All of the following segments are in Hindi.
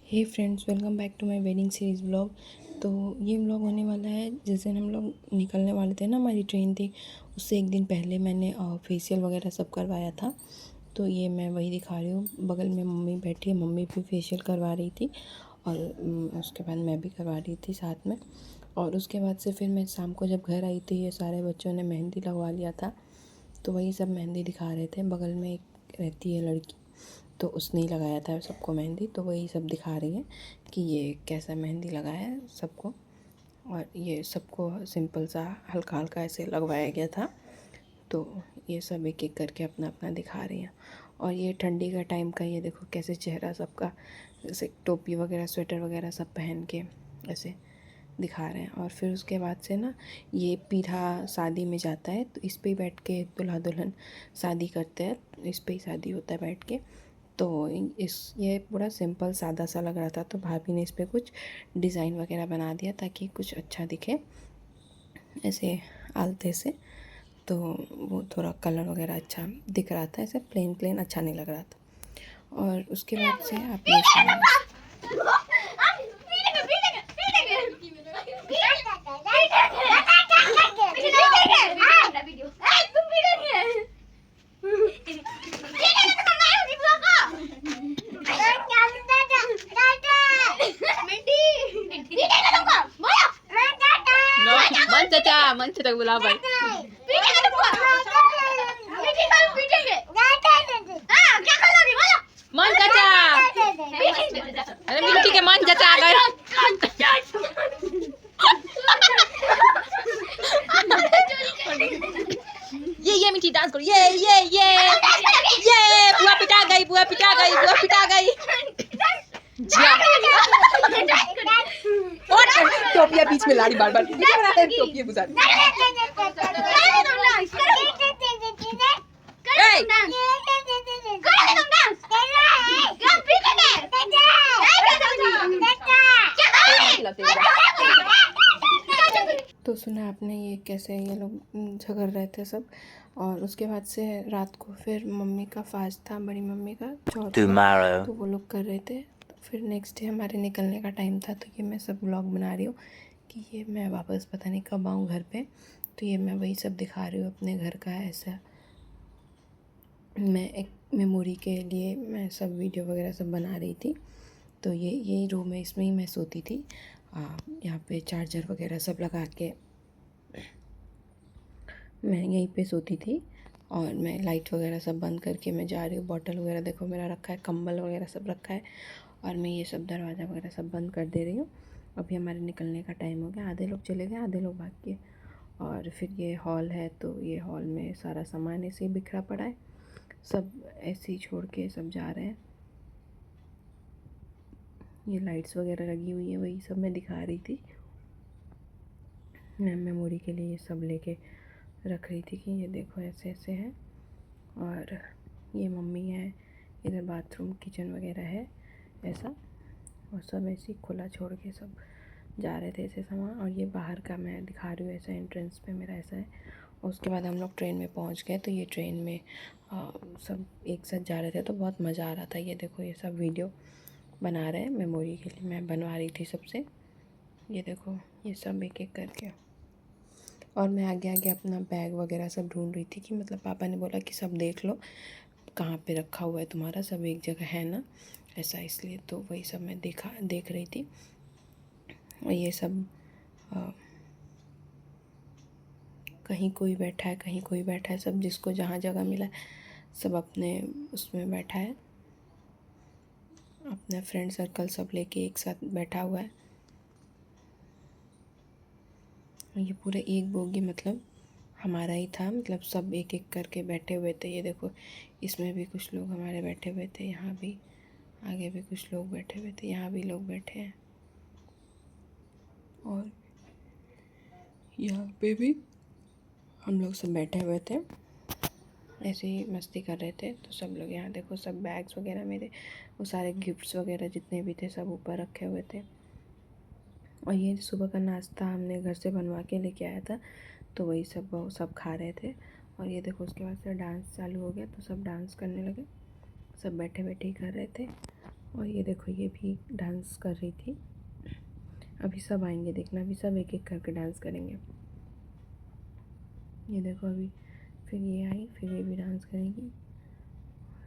Hey friends, welcome back to my wedding series vlog. तो ये व्लॉग होने वाला है जिस दिन हम लोग निकलने वाले थे ना, हमारी ट्रेन थी उससे एक दिन पहले मैंने फेशियल वगैरह सब करवाया था। तो ये मैं वही दिखा रही हूँ। बगल में मम्मी बैठी है, मम्मी भी फेशियल करवा रही थी और उसके बाद मैं भी करवा रही थी साथ में। और उसके बाद से फिर मैं शाम को जब घर आई थी, ये सारे बच्चों ने मेहंदी लगवा लिया था। तो वही सब मेहंदी दिखा रहे थे। बगल में एक रहती है लड़की, तो उसने ही लगाया था सबको मेहंदी। तो वही सब दिखा रही है कि ये कैसा मेहंदी लगाया है सबको। और ये सबको सिंपल सा हल्का हल्का ऐसे लगवाया गया था। तो ये सब एक एक करके अपना अपना दिखा रही हैं। और ये ठंडी का टाइम का, ये देखो कैसे चेहरा सबका, जैसे टोपी वगैरह स्वेटर वगैरह सब पहन के ऐसे दिखा रहे हैं। और फिर उसके बाद से ना, ये पीढ़ा शादी में जाता है तो इस पे ही बैठ के दूल्हा दुल्हन शादी करते हैं। इस पे ही शादी होता है बैठ के। तो ये पूरा सिंपल सादा सा लग रहा था, तो भाभी ने इस पे कुछ डिज़ाइन वगैरह बना दिया ताकि कुछ अच्छा दिखे ऐसे आलते से। तो वो थोड़ा कलर वगैरह अच्छा दिख रहा था, ऐसे प्लेन प्लेन अच्छा नहीं लग रहा था। और उसके बाद से आप ये सुनिए। मंच तक बुला भाई। मन चाचा, अरे मिट्टी के मन चाचा आ गए। ये मिट्टी डांस करो। ये बुआ पिटा गई, बुआ पिटा गई, बुआ पिटा गई। और टोपिया बीच में लाड़ी बार बार टोपिया बुझा। तो सुना आपने ये कैसे ये लोग झगड़ रहे थे सब। और उसके बाद से रात को फिर मम्मी का फास्ट था, बड़ी मम्मी का चौथ था, तो वो लोग कर रहे थे। तो फिर नेक्स्ट डे हमारे निकलने का टाइम था। तो ये मैं सब व्लॉग बना रही हूँ कि ये मैं वापस पता नहीं कब आऊँ घर पे। तो ये मैं वही सब दिखा रही हूँ अपने घर का। ऐसा मैं एक मेमोरी के लिए मैं सब वीडियो वगैरह सब बना रही थी। तो ये यही रूम है, इसमें ही मैं सोती थी। यहाँ पे चार्जर वगैरह सब लगा के मैं यहीं पे सोती थी। और मैं लाइट वगैरह सब बंद करके मैं जा रही हूँ। बॉटल वगैरह देखो मेरा रखा है, कंबल वगैरह सब रखा है। और मैं ये सब दरवाज़ा वगैरह सब बंद कर दे रही हूँ। अभी हमारे निकलने का टाइम हो गया। आधे लोग चले गए, आधे लोग भाग गए। और फिर ये हॉल है, तो ये हॉल में सारा सामान ऐसे ही बिखरा पड़ा है। सब ऐसे ही छोड़ के सब जा रहे हैं। ये लाइट्स वगैरह लगी हुई है, वही सब मैं दिखा रही थी। मैं मेमोरी के लिए ये सब लेके रख रही थी कि ये देखो ऐसे ऐसे है। और ये मम्मी है, इधर बाथरूम किचन वगैरह है ऐसा। और सब ऐसे ही खुला छोड़ के सब जा रहे थे ऐसे सामान। और ये बाहर का मैं दिखा रही हूँ, ऐसा एंट्रेंस पे मेरा ऐसा है। और उसके बाद हम लोग ट्रेन में पहुँच गए। तो ये ट्रेन में सब एक साथ जा रहे थे, तो बहुत मज़ा आ रहा था। ये देखो ये सब वीडियो बना रहे हैं मेमोरी के लिए, मैं बनवा रही थी सबसे। ये देखो ये सब एक एक करके। और मैं आगे आगे अपना बैग वगैरह सब ढूंढ रही थी कि मतलब पापा ने बोला कि सब देख लो कहाँ पे रखा हुआ है तुम्हारा, सब एक जगह है ना ऐसा, इसलिए। तो वही सब मैं देख रही थी। और ये सब कहीं कोई बैठा है, कहीं कोई बैठा है, सब जिसको जहाँ जगह मिला सब अपने उसमें बैठा है। अपना फ्रेंड सर्कल सब लेके एक साथ बैठा हुआ है। ये पूरे एक बोगी मतलब हमारा ही था, मतलब सब एक एक करके बैठे हुए थे। ये देखो इसमें भी कुछ लोग हमारे बैठे हुए थे, यहाँ भी आगे भी कुछ लोग बैठे हुए थे, यहाँ भी लोग बैठे हैं। और यहाँ पे भी हम लोग सब बैठे हुए थे, ऐसे ही मस्ती कर रहे थे। तो सब लोग यहाँ देखो, सब बैग्स वगैरह मेरे, वो सारे गिफ्ट्स वगैरह जितने भी थे सब ऊपर रखे हुए थे। और ये सुबह का नाश्ता हमने घर से बनवा के लेके आया था, तो वही सब खा रहे थे। और ये देखो उसके बाद से डांस चालू हो गया, तो सब डांस करने लगे, सब बैठे बैठे ही कर रहे थे। और ये देखो ये भी डांस कर रही थी। अभी सब आएंगे, देखना, अभी सब एक एक करके डांस करेंगे। ये देखो अभी फिर ये आई, फिर ये भी डांस करेगी,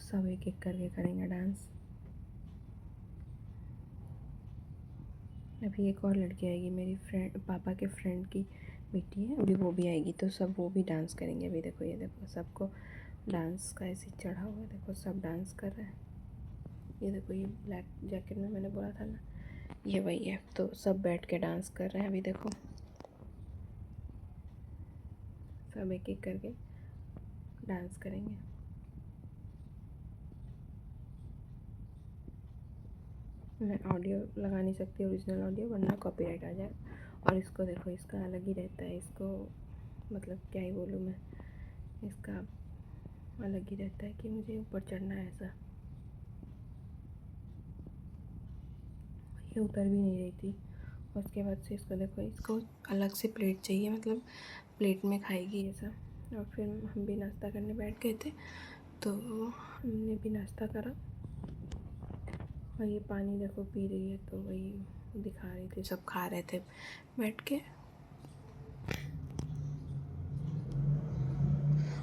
सब एक एक करके करेंगे डांस। अभी एक और लड़की आएगी, मेरी फ्रेंड, पापा के फ्रेंड की बेटी है, अभी वो भी आएगी, तो सब वो भी डांस करेंगे। अभी देखो, ये देखो सबको डांस का ऐसे चढ़ा हुआ है, देखो सब डांस कर रहे हैं। ये देखो ये ब्लैक जैकेट में मैंने बोला था ना, ये वही है। तो सब बैठ के डांस कर रहे हैं। अभी देखो सब एक एक करके डांस करेंगे। मैं ऑडियो लगा नहीं सकती, ओरिजिनल ऑडियो, वरना कॉपीराइट आ जाए। और इसको देखो, इसका अलग ही रहता है, इसको मतलब क्या ही बोलूँ मैं, इसका अलग ही रहता है कि मुझे ऊपर चढ़ना है ऐसा। ये उतर भी नहीं रही थी। और उसके बाद से इसको देखो, इसको अलग से प्लेट चाहिए, मतलब प्लेट में खाएगी ऐसा। और फिर हम भी नाश्ता करने बैठ गए थे, तो हमने भी नाश्ता करा। और ये पानी देखो पी रही है, तो वही दिखा रही थी, सब खा रहे थे बैठ के।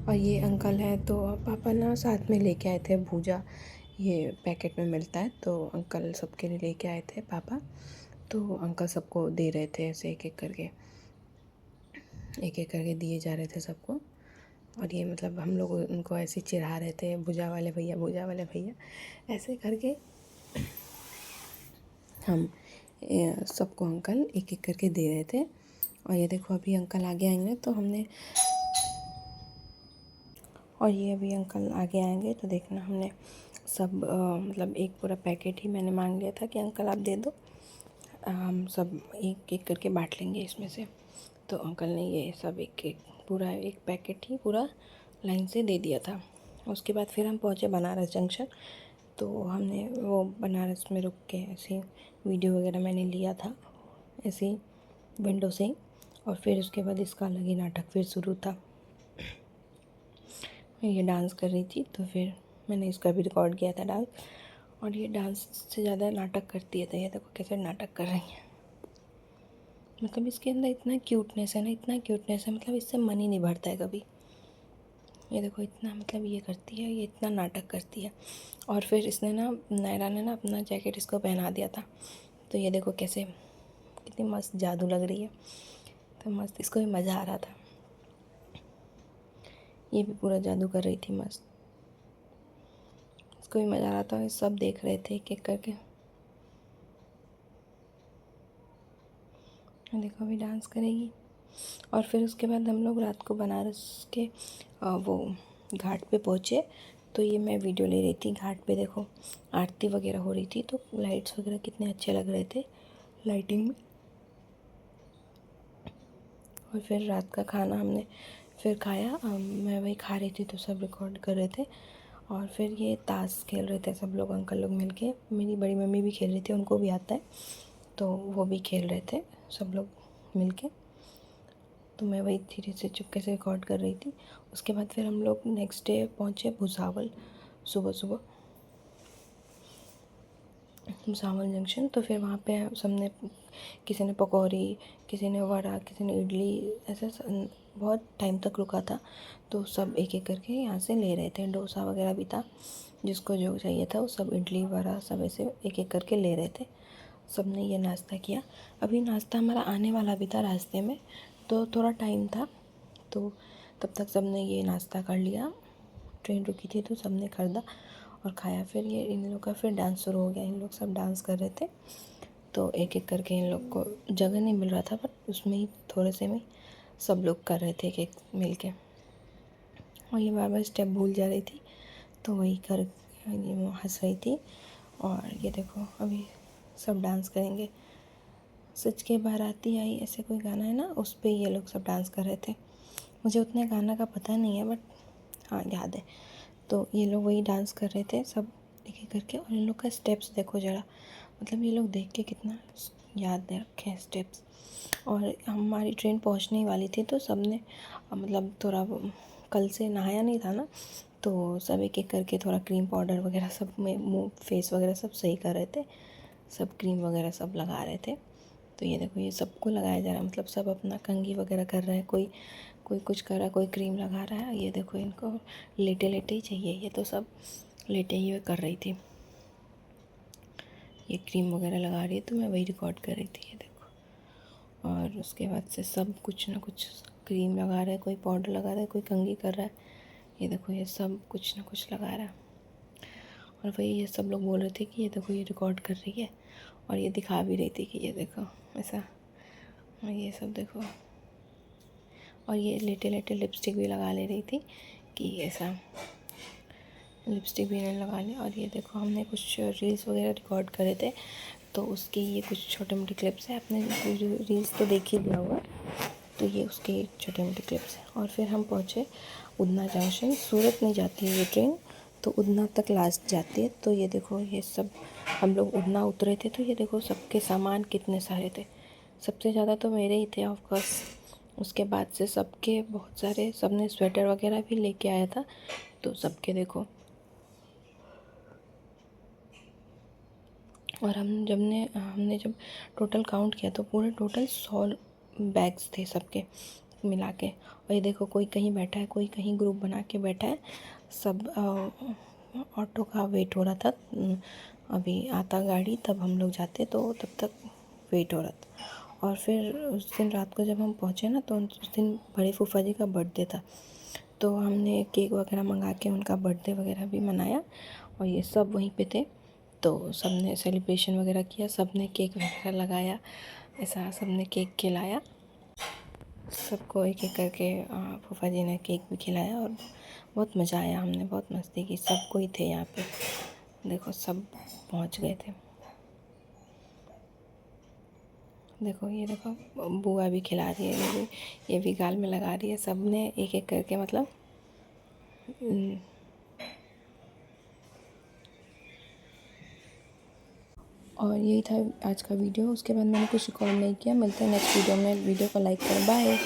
और ये अंकल हैं, तो पापा ना साथ में लेके आए थे भूजा, ये पैकेट में मिलता है, तो अंकल सबके लिए लेके आए थे पापा। तो अंकल सबको दे रहे थे ऐसे एक एक करके दिए जा रहे थे सबको। और ये मतलब हम लोग उनको ऐसे चिढ़ा रहे थे, भुजा वाले भैया, भुजा वाले भैया, ऐसे करके हम सबको अंकल एक एक करके दे रहे थे। और ये देखो अभी अंकल आगे आएंगे, तो हमने, और ये अभी अंकल आगे आएंगे तो देखना, हमने सब मतलब एक पूरा पैकेट ही मैंने मांग लिया था कि अंकल आप दे दो, हम सब एक एक करके बांट लेंगे इसमें से। तो अंकल ने ये सब एक एक पूरा एक पैकेट ही पूरा लाइन से दे दिया था। उसके बाद फिर हम पहुँचे बनारस जंक्शन। तो हमने वो बनारस में रुक के ऐसे वीडियो वगैरह मैंने लिया था ऐसे विंडो से। और फिर उसके बाद इसका अलग ही नाटक फिर शुरू था। ये डांस कर रही थी, तो फिर मैंने इसका भी रिकॉर्ड किया था डांस। और ये डांस से ज़्यादा नाटक करती है, तो ये देखो कैसे नाटक कर रही है। मतलब इसके अंदर इतना क्यूटनेस है ना, इतना क्यूटनेस है, मतलब इससे मन ही नहीं भरता है कभी। ये देखो इतना, मतलब ये करती है, ये इतना नाटक करती है। और फिर इसने ना, नायरा ने ना अपना जैकेट इसको पहना दिया था, तो ये देखो कैसे कितनी मस्त जादू लग रही है। तो मस्त, इसको भी मज़ा आ रहा था, ये भी पूरा जादू कर रही थी मस्त, इसको भी मज़ा आ रहा था। सब देख रहे थे एक एक करके। देखो अभी डांस करेगी। और फिर उसके बाद हम लोग रात को बनारस के वो घाट पे पहुँचे। तो ये मैं वीडियो ले रही थी घाट पे, देखो आरती वगैरह हो रही थी, तो लाइट्स वगैरह कितने अच्छे लग रहे थे लाइटिंग में। और फिर रात का खाना हमने फिर खाया, मैं वही खा रही थी, तो सब रिकॉर्ड कर रहे थे। और फिर ये ताश खेल रहे थे सब लोग, अंकल लोग मिलके, मेरी बड़ी मम्मी भी खेल रही थी, उनको भी आता है, तो वो भी खेल रहे थे सब लोग मिलके। तो मैं वही धीरे से चुपके से रिकॉर्ड कर रही थी। उसके बाद फिर हम लोग नेक्स्ट डे पहुँचे भुसावल सुबह सुबह, भुसावल जंक्शन। तो फिर वहाँ पे सबने, किसी ने पकौड़ी, किसी ने वड़ा, किसी ने इडली, ऐसा बहुत टाइम तक रुका था। तो सब एक एक करके यहाँ से ले रहे थे, डोसा वगैरह भी था, जिसको जो चाहिए था वो सब, इडली वड़ा सब ऐसे एक एक करके ले रहे थे। सब ने ये नाश्ता किया। अभी नाश्ता हमारा आने वाला भी था रास्ते में, तो थोड़ा टाइम था, तो तब तक सब ने ये नाश्ता कर लिया। ट्रेन रुकी थी तो सब ने खरीदा और खाया। फिर ये इन लोग का फिर डांस शुरू हो गया, इन लोग सब डांस कर रहे थे। तो एक एक करके इन लोग को जगह नहीं मिल रहा था, बट उसमें ही थोड़े से में सब लोग कर रहे थे एक एक मिल के। और ये बार बार स्टेप भूल जा रही थी, तो वही कर ये हंस रही थी। और ये देखो अभी सब डांस करेंगे। सच के बाराती आई, ऐसे कोई गाना है ना, उस पर ये लोग सब डांस कर रहे थे। मुझे उतने गाना का पता नहीं है, बट हाँ याद है। तो ये लोग वही डांस कर रहे थे सब एक एक करके। और इन लोग का स्टेप्स देखो ज़रा, मतलब ये लोग देख के कितना याद रखे हैं स्टेप्स। और हमारी ट्रेन पहुंचने ही वाली थी, तो सब ने मतलब थोड़ा कल से नहाया नहीं था ना, तो सब एक एक करके थोड़ा क्रीम पाउडर वगैरह सब में मुँह फेस वगैरह सब सही कर रहे थे, सब क्रीम वगैरह सब लगा रहे थे। तो ये देखो ये सबको लगाया जा रहा है, मतलब सब अपना कंघी वगैरह कर रहा है, कोई कोई कुछ कर रहा है, कोई क्रीम लगा रहा है। ये देखो इनको लेटे लेटे ही चाहिए, ये तो सब लेटे ही कर रही थी, ये क्रीम वगैरह लगा रही है तो मैं वही रिकॉर्ड कर रही थी। ये देखो, और उसके बाद से सब कुछ ना कुछ क्रीम लगा रहा है, कोई पाउडर लगा रहा है, कोई कंघी कर रहा है। ये देखो ये सब कुछ ना कुछ लगा रहा है। और वही ये सब लोग बोल रहे थे कि ये देखो ये रिकॉर्ड कर रही है, और ये दिखा भी रही थी कि ये देखो ऐसा, और ये सब देखो। और ये लेटे लेटे लिपस्टिक भी लगा ले रही थी कि ऐसा लिपस्टिक भी नहीं लगा ली। और ये देखो हमने कुछ रील्स वगैरह रिकॉर्ड करे थे, तो उसकी ये कुछ छोटे मोटे क्लिप्स हैं। आपने रील्स तो देख ही लिया होगा, तो ये उसके छोटे मोटे क्लिप्स हैं। और फिर हम पहुँचे उधना जंक्शन। सूरत नहीं जाती है ये ट्रेन, तो उधना तक लास्ट जाती है। तो ये देखो ये सब हम लोग उधना उतरे थे, तो ये देखो सबके सामान कितने सारे थे। सबसे ज़्यादा तो मेरे ही थे ऑफ कोर्स, उसके बाद से सबके बहुत सारे, सबने स्वेटर वगैरह भी लेके आया था, तो सबके देखो। और हमने जब टोटल काउंट किया तो पूरे टोटल 100 बैग्स थे सबके मिला के। और ये देखो कोई कहीं बैठा है, कोई कहीं ग्रुप बना के बैठा है। सब ऑटो का वेट हो रहा था, अभी आता गाड़ी तब हम लोग जाते, तो तब तक वेट हो रहा था। और फिर उस दिन रात को जब हम पहुँचे ना, तो उस दिन बड़े फूफा जी का बर्थडे था, तो हमने केक वगैरह मंगा के उनका बर्थडे वगैरह भी मनाया। और ये सब वहीं पे थे, तो सब ने सेलिब्रेशन वगैरह किया, सब ने केक वगैरह लगाया, ऐसा सब ने केक खिलाया सबको, एक एक करके फूफा जी ने केक भी खिलाया। और बहुत मज़ा आया, हमने बहुत मस्ती की, सब कोई थे यहाँ पे। देखो सब पहुँच गए थे। देखो ये देखो बुआ भी खिला रही है, ये भी गाल में लगा रही है, सब ने एक एक करके, मतलब और यही था आज का वीडियो। उसके बाद मैंने कुछ रिकॉर्ड नहीं किया। मिलते हैं नेक्स्ट वीडियो में। वीडियो को लाइक करें। बाय।